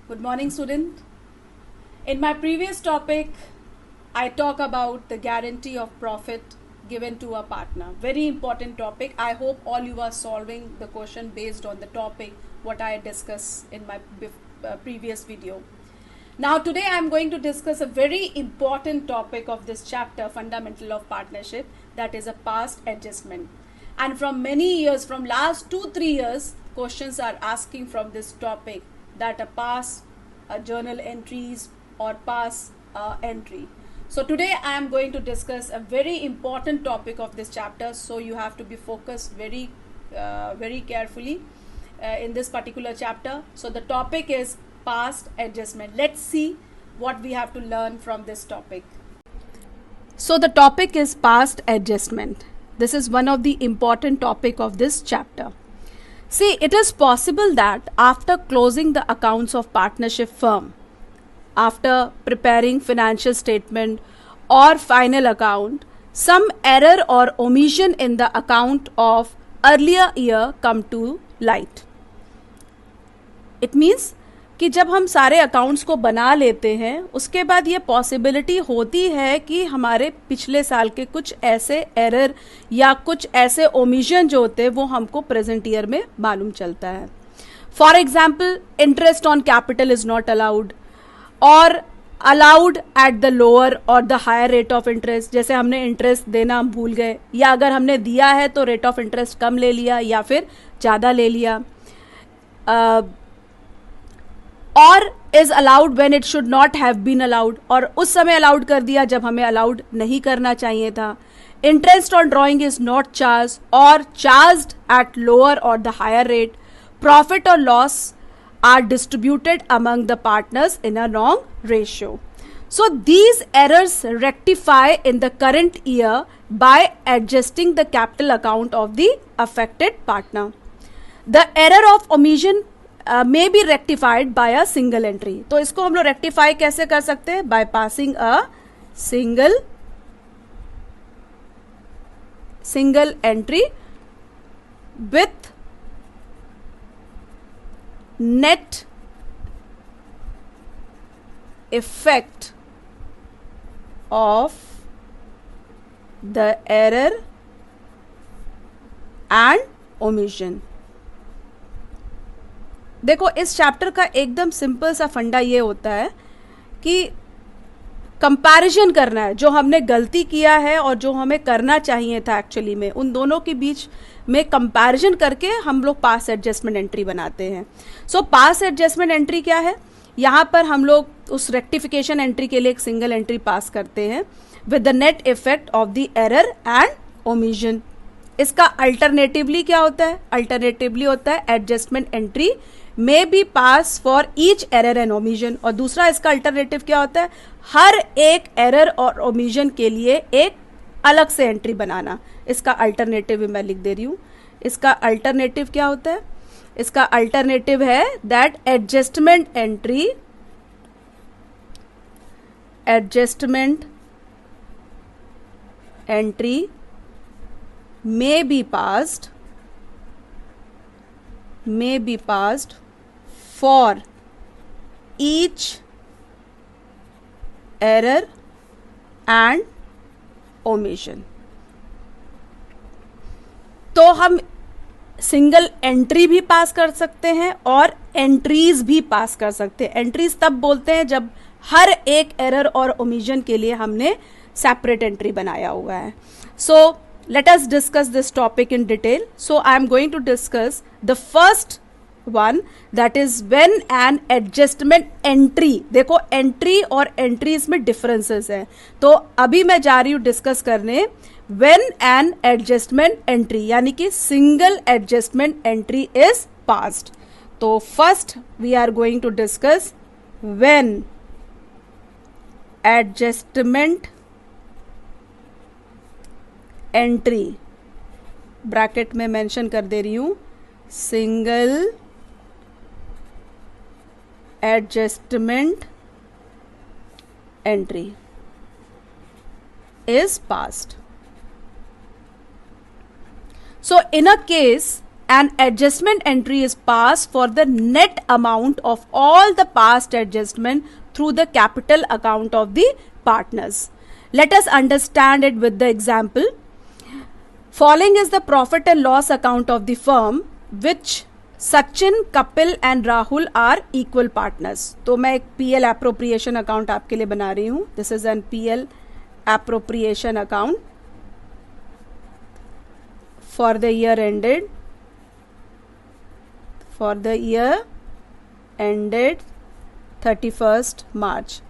Good morning, student. In my previous topic, I talk about the guarantee of profit given to a partner. Very important topic. I hope all you are solving the question based on the topic what I discussed in my previous video. Now today I am going to discuss a very important topic of this chapter, Fundamental of Partnership, that is a past adjustment. And from many years, from last 2-3 years, questions are asking from this topic, that a past journal entries or past entry. So today I am going to discuss a very important topic of this chapter, so you have to be focused very carefully in this particular chapter. So the topic is past adjustment. Let's see what we have to learn from this topic. So the topic is past adjustment. This is one of the important topic of this chapter. See, it is possible that after closing the accounts of partnership firm, after preparing financial statement or final account, some error or omission in the account of earlier year come to light. It means कि जब हम सारे accounts को बना लेते हैं उसके बाद ये पॉसिबिलिटी होती है कि हमारे पिछले साल के कुछ ऐसे एरर या कुछ ऐसे ओमिशन जो होते हैं वो हमको प्रेजेंट ईयर में मालूम चलता है. For example, interest on capital is not allowed or allowed at the lower or the higher rate of interest. जैसे हमने इंटरेस्ट देना भूल गए, या अगर हमने दिया है तो रेट ऑफ इंटरेस्ट कम ले लिया या फिर ज़्यादा ले लिया. Or is allowed when it should not have been allowed, और उस समय अलाउड कर दिया जब हमें अलाउड नहीं करना चाहिए था. Interest on drawing is not charge or charged at lower or the higher rate. Profit or loss are distributed among the partners in a wrong ratio. So these errors rectify in the current year by adjusting the capital account of the affected partner. The error of omission may be rectified by a single entry. तो इसको हम लोग rectify कैसे कर सकते हैं? By passing a single entry with net effect of the error and omission. देखो, इस चैप्टर का एकदम सिंपल सा फंडा ये होता है कि कंपैरिजन करना है. जो हमने गलती किया है और जो हमें करना चाहिए था एक्चुअली में, उन दोनों के बीच में कंपैरिजन करके हम लोग पास एडजस्टमेंट एंट्री बनाते हैं. सो पास एडजस्टमेंट एंट्री क्या है? यहाँ पर हम लोग उस रेक्टिफिकेशन एंट्री के लिए एक सिंगल एंट्री पास करते हैं with the net effect of the error and omission. इसका अल्टरनेटिवली क्या होता है? अल्टरनेटिवली होता है adjustment entry may be pass for each error and omission. और दूसरा इसका अल्टरनेटिव क्या होता है? हर एक एरर और ओमिशन के लिए एक अलग से एंट्री बनाना. इसका अल्टरनेटिव भी मैं लिख दे रही हूँ. इसका अल्टरनेटिव क्या होता है? इसका अल्टरनेटिव है that adjustment entry may be passed for each error and omission. तो हम सिंगल एंट्री भी पास कर सकते हैं और एंट्रीज भी पास कर सकते हैं. एंट्रीज तब बोलते हैं जब हर एक एरर और ओमिशन के लिए हमने सेपरेट एंट्री बनाया हुआ है. सो let us discuss this topic in detail. So I am going to discuss the first one, that is when an adjustment entry. देखो, एंट्री और एंट्रीज में डिफरेंसेस हैं. तो अभी मैं जा रही हूँ डिस्कस करने when an adjustment entry, यानी कि single adjustment entry is passed. तो first we are going to discuss when adjustment entry, bracket में मेंशन कर दे रही हूं, single adjustment entry is passed. So in a case an adjustment entry is passed for the net amount of all the past adjustment through the capital account of the partners. Let us understand it with the example. Following is the profit and loss account of the firm which Sachin, Kapil and Rahul are equal partners. तो मैं एक PL appropriation account आपके लिए बना रही हूँ. This is an PL appropriation account for the year ended 31st March.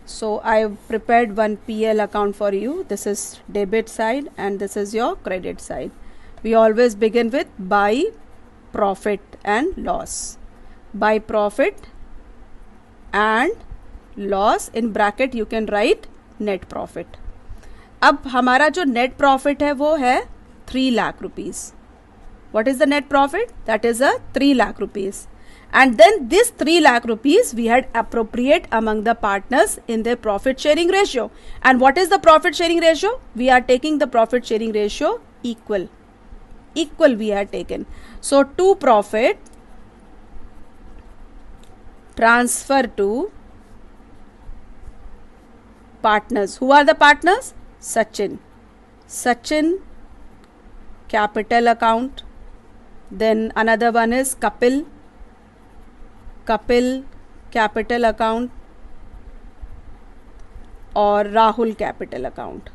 So I have prepared one PL account for you. This is debit side and this is your credit side. We always begin with by profit and loss. By profit and loss, in bracket you can write net profit. अब हमारा जो net profit है वो है 3 lakh rupees. What is the net profit? That is a 3 lakh rupees. And then this 3 lakh rupees we had appropriate among the partners in their profit sharing ratio. And what is the profit sharing ratio? We are taking the profit sharing ratio equal. Equal we are taken. So to profit transfer to partners. Who are the partners? Sachin capital account. Then another one is Kapil capital account or Rahul capital account.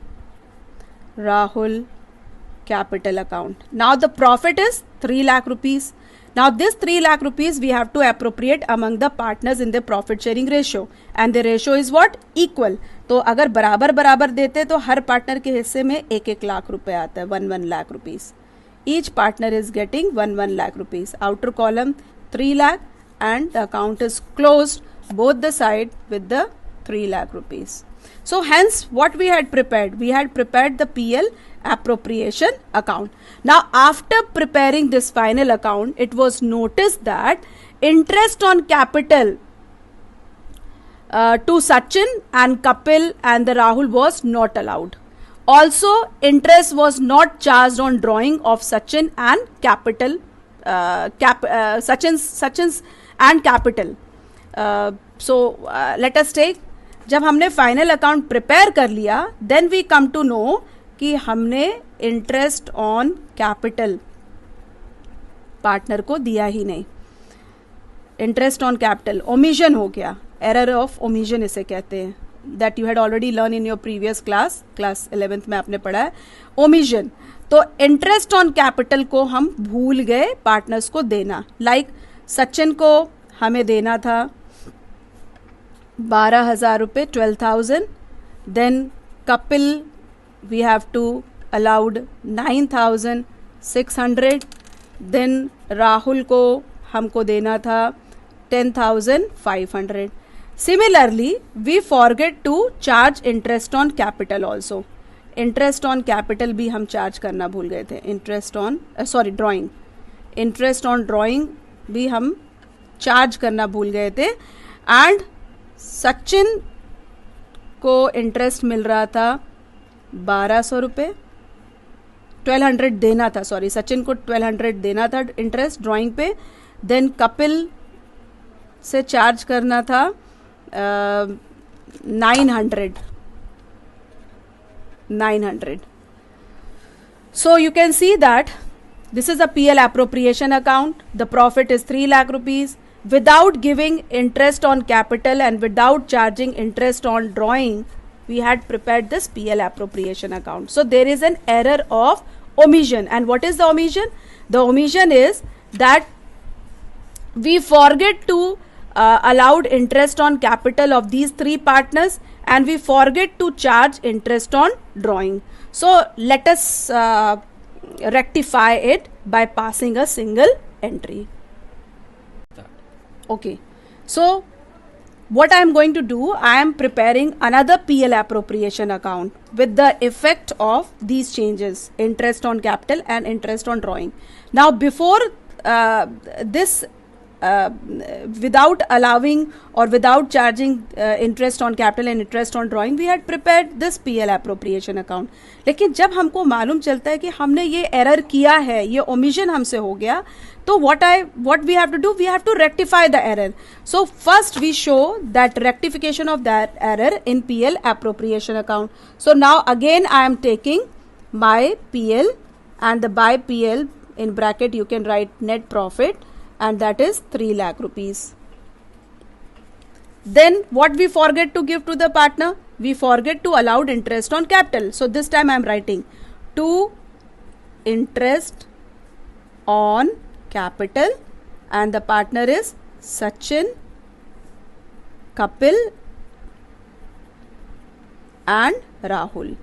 Now the profit is 3 lakh rupees. Now this 3 lakh rupees we have to appropriate among the partners in the profit sharing ratio. And the ratio is what? Equal. तो अगर बराबर बराबर देते तो हर partner के हिस्से में 1-1 लाख रुपए आता है, 1 lakh rupees. Each partner is getting 1 lakh rupees. Outer column 3 lakh and the account is closed both the side with the 3 lakh rupees. So hence what we had prepared? We had prepared the PL appropriation account. Now after preparing this final account, it was noticed that interest on capital to Sachin and Kapil and the Rahul was not allowed. Also interest was not charged on drawing of Sachin and capital Sachin's and capital. So let us take, जब हमने final account prepare कर लिया then we come to know कि हमने interest on capital partner को दिया ही नहीं. Interest on capital omission हो गया, एरर ऑफ ओमिशन इसे कहते हैं. That you had already learn in your previous class 11th में आपने पढ़ा है ओमिशन. तो इंटरेस्ट ऑन कैपिटल को हम भूल गए पार्टनर्स को देना. लाइक सचिन को हमें देना था 12,000 रुपये, 12,000. Then Kapil we have to allowed 9,600. Then Rahul को हमको देना था 10,500. Similarly we forget to charge interest on capital also. Interest on capital भी हम चार्ज करना भूल गए थे. Interest on drawing, interest on drawing भी हम चार्ज करना भूल गए थे. एंड सचिन को इंटरेस्ट मिल रहा था 1,200 रुपये, 1,200 देना था. सॉरी, सचिन को 1,200 देना था इंटरेस्ट ड्राइंग पे. देन कपिल से चार्ज करना था 900. So you can see that this is a PL appropriation account. The profit is 3 lakh rupees. Without giving interest on capital and without charging interest on drawing, we had prepared this PL appropriation account. So there is an error of omission. And what is the omission? The omission is that we forget to allowed interest on capital of these three partners and we forget to charge interest on drawing. So let us rectify it by passing a single entry. Okay, so what I am going to do, I am preparing another PL appropriation account with the effect of these changes, interest on capital and interest on drawing. Now before this without allowing or without charging interest on capital and interest on drawing, we had prepared this PL appropriation account. लेकिन जब हमको मालूम चलता है कि हमने ये error किया है, ये ओमिशन हमसे हो गया, तो what we have to do, we have to rectify the error. So first we show that rectification of that error in PL appropriation account. So now again I am taking my PL, and the by PL in bracket you can write net profit, and that is 3 lakh rupees. Then what we forget to give to the partner? We forget to allowed interest on capital. So this time I am writing to interest on capital, and the partner is Sachin, Kapil and Rahul.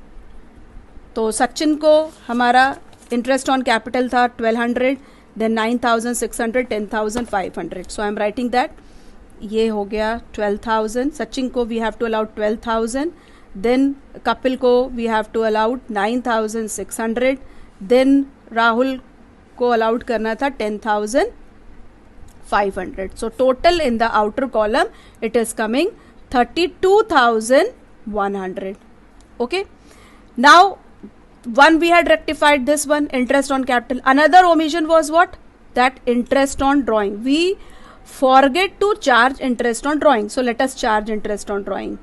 तो सचिन को हमारा interest on capital था 1200, then 9600, 10500. So I am writing that. ये हो गया 12,000. सचिन को we have to allowed 12,000. Then Kapil को we have to allowed 9,600. Then Rahul को अलाउड करना था 10,500. So total in the outer column it is coming 32,100. Okay, now one we had rectified this one, interest on capital. Another omission was what? That interest on drawing. We forget to charge interest on drawing. So let us charge interest on drawing.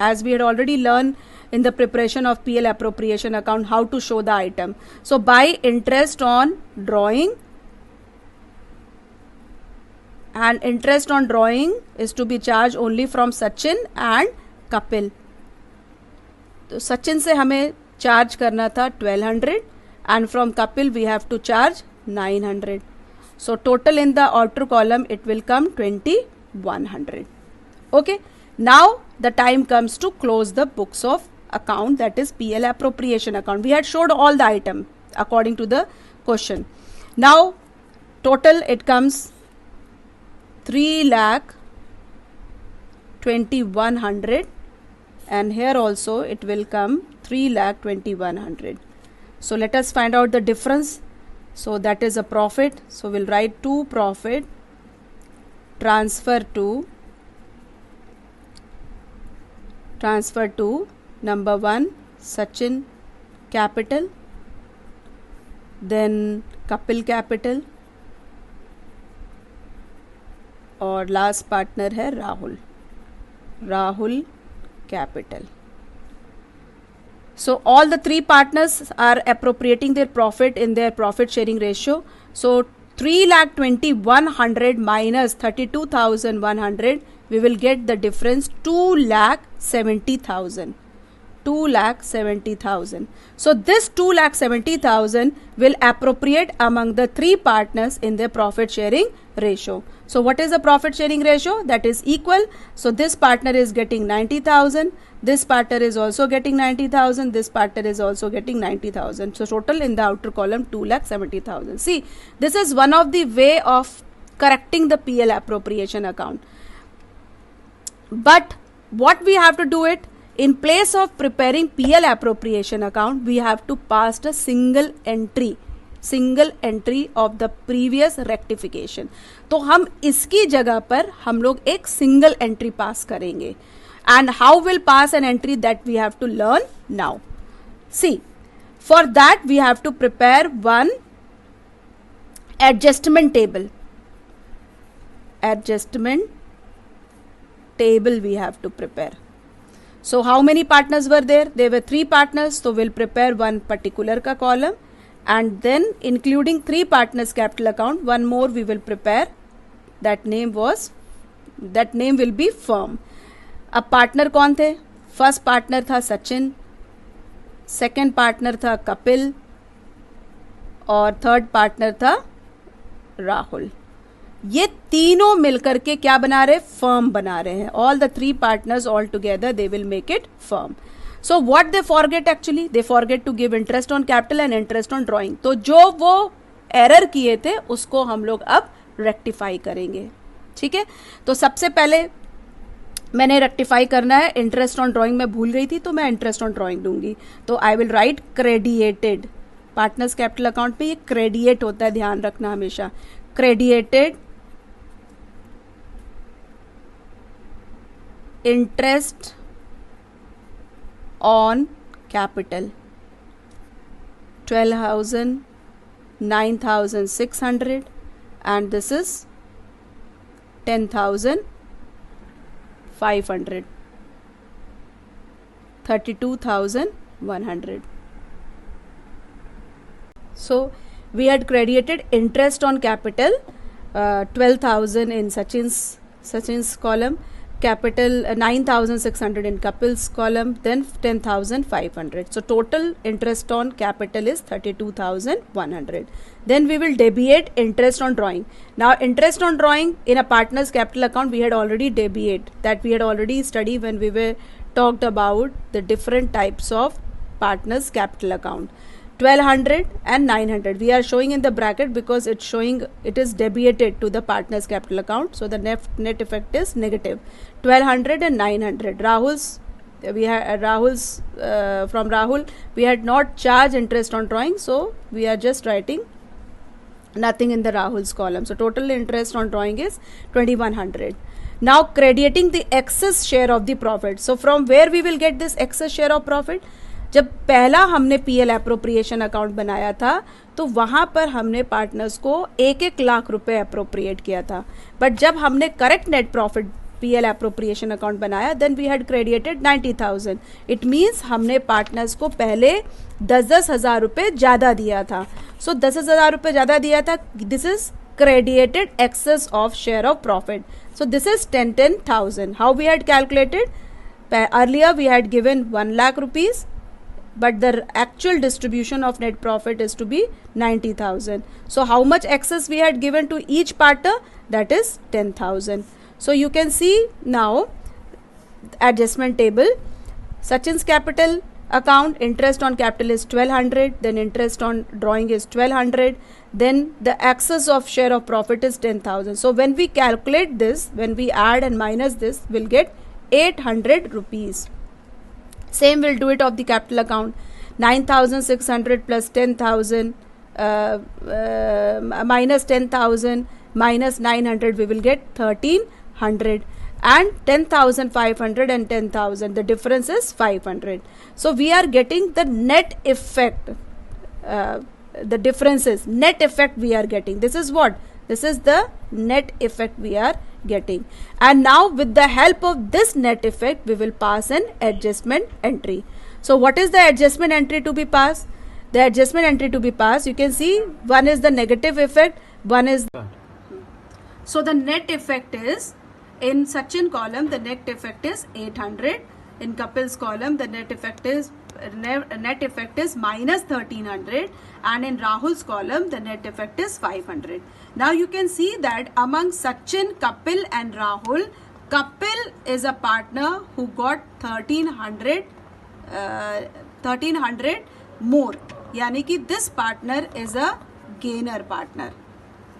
As we had already learned in the preparation of PL appropriation account how to show the item. So by interest on drawing, and interest on drawing is to be charged only from Sachin and Kapil. तो सचिन से हमें charge करना था 1200, and from Kapil we have to charge 900. So total in the outer column it will come 2100. Okay, now the time comes to close the books of account, that is PL appropriation account. We had showed all the item according to the question. Now total it comes 3,21,100, and here also it will come 3,21,100. So let us find out the difference. So that is a profit. So we'll write to profit transfer to number 1 Sachin capital, then Kapil capital, और last partner है Rahul capital. So all the three partners are appropriating their profit in their profit sharing ratio. So 3,21,100 minus 32,100, we will get the difference 2,70,000. 2,70,000. So this 2,70,000 will appropriate among the three partners in their profit sharing ratio. So what is the profit sharing ratio? That is equal. So this partner is getting 90,000. This partner is also getting 90,000. This partner is also getting 90,000. So total in the outer column 2,70,000. See, this is one of the way of correcting the PL appropriation account. But what we have to do it, in place of preparing PL appropriation account, we have to pass a single entry of the previous rectification. तो हम इसकी जगह पर हम लोग एक single entry pass करेंगे. And how will pass an entry, that we have to learn now. See, for that we have to prepare one adjustment table. Adjustment table we have to prepare. So how many partners were there? There were three partners. So we'll prepare one particular ka column, and then including three partners capital account, one more we will prepare. That name will be firm. अब partner कौन थे? First partner था Sachin, second partner था कपिल, और third partner था राहुल. ये तीनों मिलकर के क्या बना रहे? फर्म बना रहे हैं. All the three partners all together they will make it firm. So what they forget actually? They forget to give interest on capital and interest on drawing. तो जो वो एरर किए थे उसको हम लोग अब रेक्टिफाई करेंगे. ठीक है, तो सबसे पहले मैंने रेक्टिफाई करना है. इंटरेस्ट ऑन ड्राइंग मैं भूल गई थी, तो मैं इंटरेस्ट ऑन ड्राइंग दूंगी. तो I will write credited. Partners capital account पे ये क्रेडिएट होता है, ध्यान रखना हमेशा. क्रेडिएटेड interest on capital. 12,000, 9,600, and this is 10,500, 32,100. So we had credited interest on capital, 12,000 in Sachin's column, capital 9,600 in Kapil's column, then 10,500. So total interest on capital is 32,100. Then we will debiate interest on drawing. Now interest on drawing in a partner's capital account we had already debiate, that we had already studied when we were talked about the different types of partner's capital account. 1200 and 900 we are showing in the bracket because it's showing it is debited to the partner's capital account, so the net effect is negative. 1200 and 900. Rahul's from Rahul we had not charged interest on drawing, so we are just writing nothing in the Rahul's column. So total interest on drawing is 2100. Now crediting the excess share of the profit. So from where we will get this excess share of profit? जब पहला हमने PL appropriation account बनाया था तो वहाँ पर हमने partners को 1-1 लाख रुपए अप्रोप्रिएट किया था, बट जब हमने correct net profit PL appropriation account बनाया then we had credited 90,000. It means हमने पार्टनर्स को पहले 10-10 हज़ार रुपये ज़्यादा दिया था. सो 10 हज़ार रुपये ज़्यादा दिया था. This is credited excess of share of profit. So this is 10,000. How we had calculated? Earlier we had given 1 lakh rupees, but the actual distribution of net profit is to be 90,000. So how much excess we had given to each partner? That is 10,000. So you can see now adjustment table. Sachin's capital account, interest on capital is 1200, then interest on drawing is 1200, then the excess of share of profit is 10,000. So when we calculate this, when we add and minus this, we'll get 800 rupees. Same will do it of the capital account. 9,600 plus 10,000 minus 10,000 minus 900, we will get 1,300, and 10,500 and 10,000, the difference is 500. So we are getting the net effect, the differences, net effect we are getting. This is what? This is the net effect we are getting. And now with the help of this net effect we will pass an adjustment entry. So what is the adjustment entry to be passed? The adjustment entry to be passed, you can see one is the negative effect, one is so the net effect is, in Sachin column the net effect is 800, in Kapil's column the net effect is minus 1,300, and in Rahul's column the net effect is 500. Now you can see that among Sachin, Kapil and Rahul, Kapil is a partner who got 1,300 more, yani ki this partner is a gainer partner.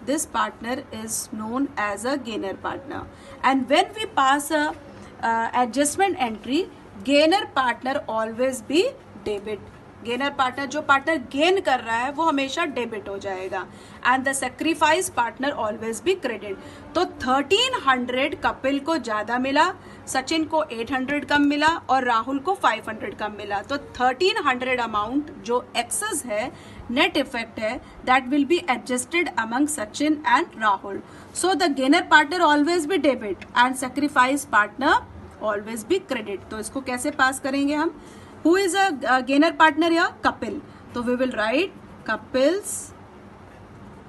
This partner is known as a gainer partner. And when we pass a adjustment entry, gainer partner always be debit. Gainer partner, जो partner gain कर रहा है वो हमेशा debit हो जाएगा, and the sacrifice partner always be credit. तो 1,300 कपिल को ज्यादा मिला, सचिन को 800 कम मिला और राहुल को 500 कम मिला. तो 1,300 अमाउंट जो एक्सेस है, नेट इफेक्ट है, that will be adjusted among Sachin and Rahul. So the gainer partner always be debit and sacrifice partner always be credit. तो इसको कैसे पास करेंगे हम? Who is a gainer partner here? Kapil. So we will write Kapil's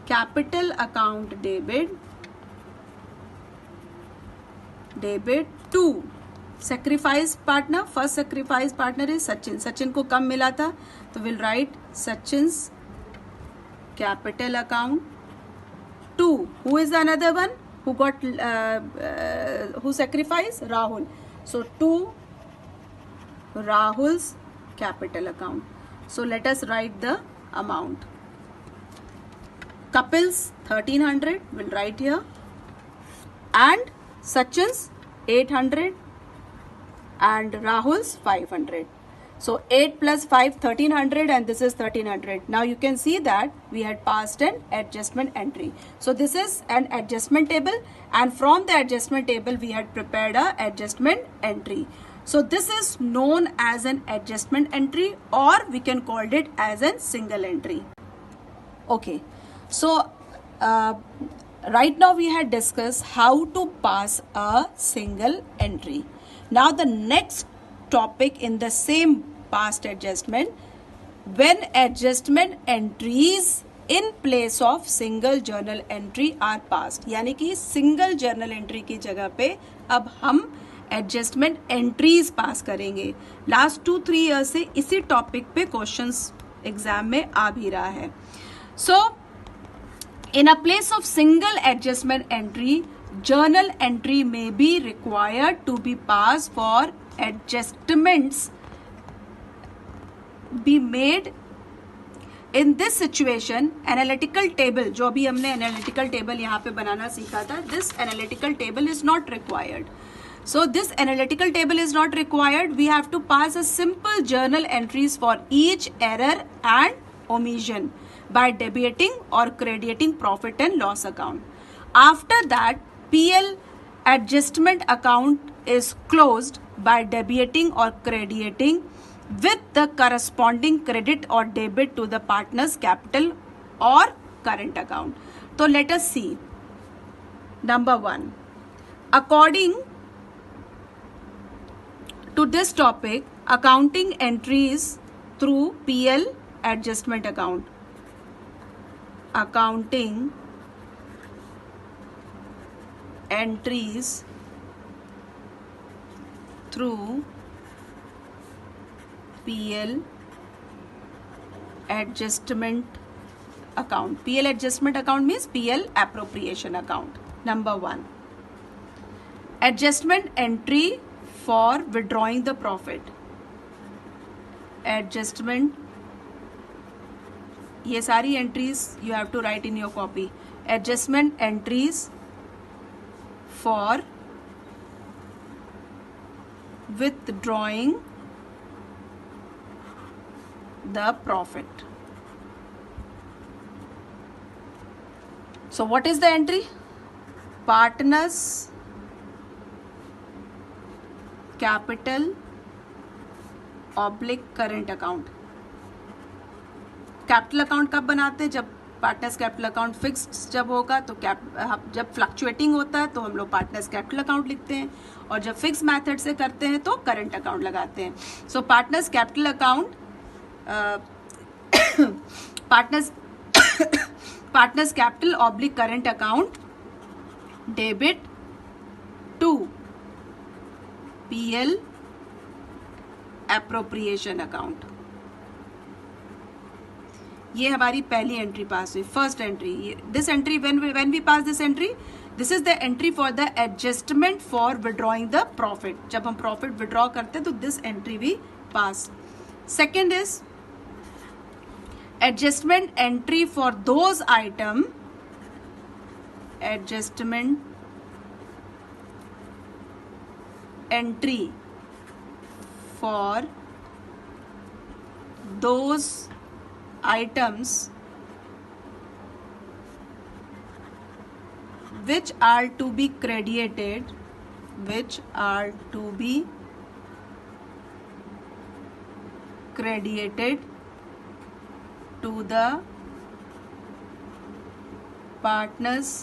capital account debit to sacrifice partner. First sacrifice partner is Sachin. Sachin को कम मिला था, तो we'll write Sachin's capital account to, who is another one who got who sacrificed? Rahul. So to Rahul's capital account. So let us write the amount. Kapil's 1,300 will write here, and Sachin's 800 and Rahul's 500. So 8 plus 5, 1300, and this is 1300. Now you can see that we had passed an adjustment entry. So this is an adjustment table, and from the adjustment table we had prepared a adjustment entry. So this is known as an adjustment entry, or we can call it as a single entry. Okay, so right now we had discussed how to pass a single entry. Now the next topic in the same past adjustment, when adjustment entries in place of single journal entry are passed, यानी कि single journal entry की जगह पे अब हम adjustment entries पास करेंगे. Last 2-3 year से इसी टॉपिक पे क्वेश्चंस एग्जाम में आ भी रहा है. So in a place of single adjustment entry, journal entry may be required to be passed for adjustments be made. In this situation, analytical table, जो भी हमने analytical table यहाँ पे बनाना सीखा था, this analytical table is not required. So this analytical table is not required. We have to pass a simple journal entries for each error and omission by debiting or crediting profit and loss account. After that, PL adjustment account is closed by debiting or crediting with the corresponding credit or debit to the partner's capital or current account. So let us see. Number 1. According to this topic, accounting entries through PL adjustment account. Accounting entries through PL adjustment account. PL adjustment account means PL appropriation account. Number 1. Adjustment entry for withdrawing the profit. Adjustment, ये सारी entries you have to write in your copy. Adjustment entries for withdrawing the profit. So what is the entry? Partners capital oblique current account. Capital account कब बनाते हैं? जब partners capital account fixed जब होगा, तो जब फ्लक्चुएटिंग होता है तो हम लोग पार्टनर्स कैपिटल अकाउंट लिखते हैं, और जब फिक्स मेथड से करते हैं तो करंट अकाउंट लगाते हैं. So partners capital account, partners capital oblique current account debit to PL appropriation account. ये हमारी पहली एंट्री पास हुई, first entry. This entry when we pass this entry, this is the entry for the adjustment for withdrawing the profit. जब हम profit withdraw करते हैं तो this entry we pass. Second is adjustment entry for those item, adjustment entry for those items which are to be credited to the partners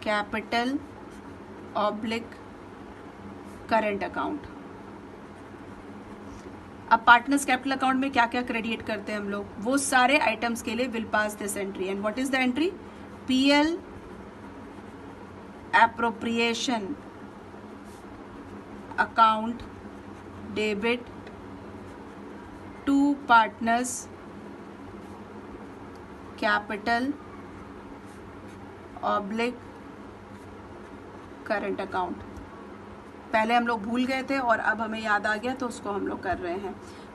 capital oblique current account. अब partners capital account में क्या क्या credit करते हैं हम लोग, वो सारे आइटम्स के लिए will pass this entry. And what is the entry? PL appropriation account debit to partners capital oblique current account. पहले हम लोग भूल गए थे और अब हमें याद आ गया तो उसको हम लोग कर रहे हैं.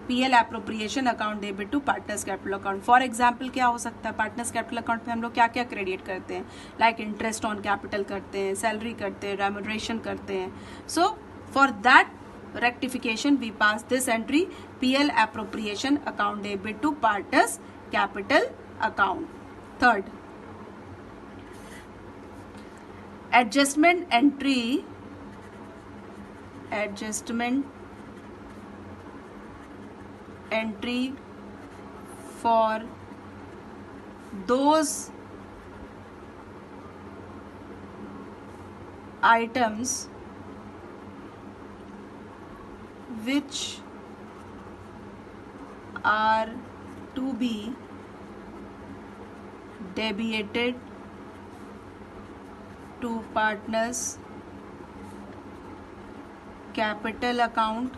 PL appropriation account debit to partners capital account. For example क्या हो सकता है? पार्टनर्स कैपिटल अकाउंट में हम लोग क्या क्या क्रेडिट करते हैं? लाइक इंटरेस्ट ऑन कैपिटल करते हैं, सैलरी करते हैं, रेम्यूनरेशन करते हैं. So for that rectification, we pass this entry, PL appropriation account debit to partners capital account. Third, adjustment entry for those items which are to be debited to partners capital account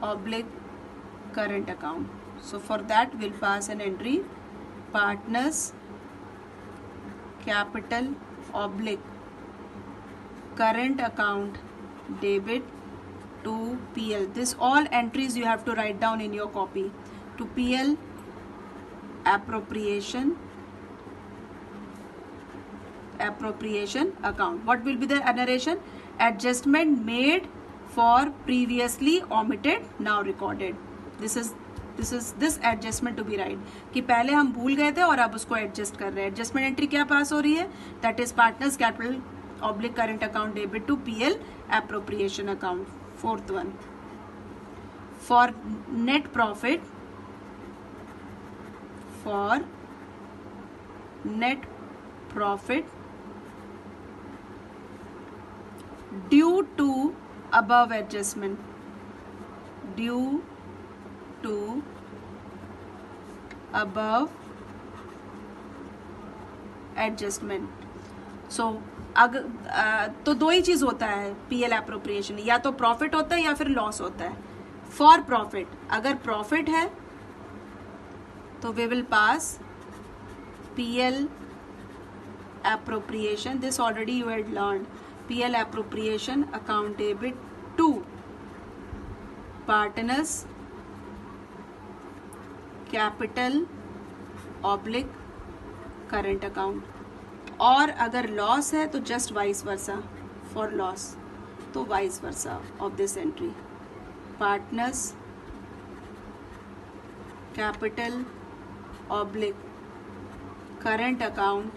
oblique current account. So for that we'll pass an entry, partners capital oblique current account debit to PL. This all entries you have to write down in your copy. To PL appropriation account. What will be the narration? Adjustment made for previously omitted, now recorded. This adjustment to be right कि पहले हम भूल गए थे और अब उसको adjust कर रहे हैं. एडजस्टमेंट एंट्री क्या पास हो रही है? That is partners capital oblique current account debit to PL appropriation account. Fourth one, for net profit due to above adjustment, so तो दो ही चीज होता है पीएल एप्रोप्रिएशन, या तो प्रॉफिट होता है या फिर लॉस होता है. फॉर प्रॉफिट, अगर प्रॉफिट है तो we will pass P L appropriation. This already you had learn. P L appropriation account debit to partners capital oblique current account. और अगर लॉस है तो just vice versa. For loss तो vice versa of this entry, partners capital oblique current account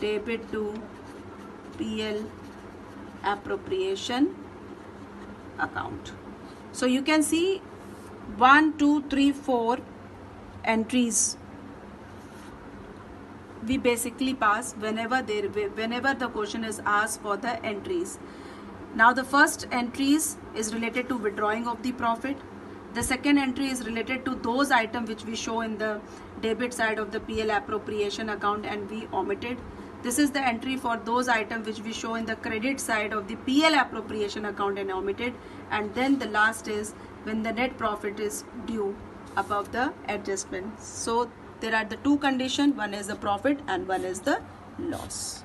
debit to P L appropriation account. So you can see 1, 2, 3, 4 entries we basically pass whenever the question is asked for the entries. Now the first entries is related to withdrawing of the profit. The second entry is related to those items which we show in the debit side of the PL appropriation account and we omitted. This is the entry for those items which we show in the credit side of the PL appropriation account and omitted. And then the last is when the net profit is due above the adjustment. So there are the two conditions, one is the profit and one is the loss.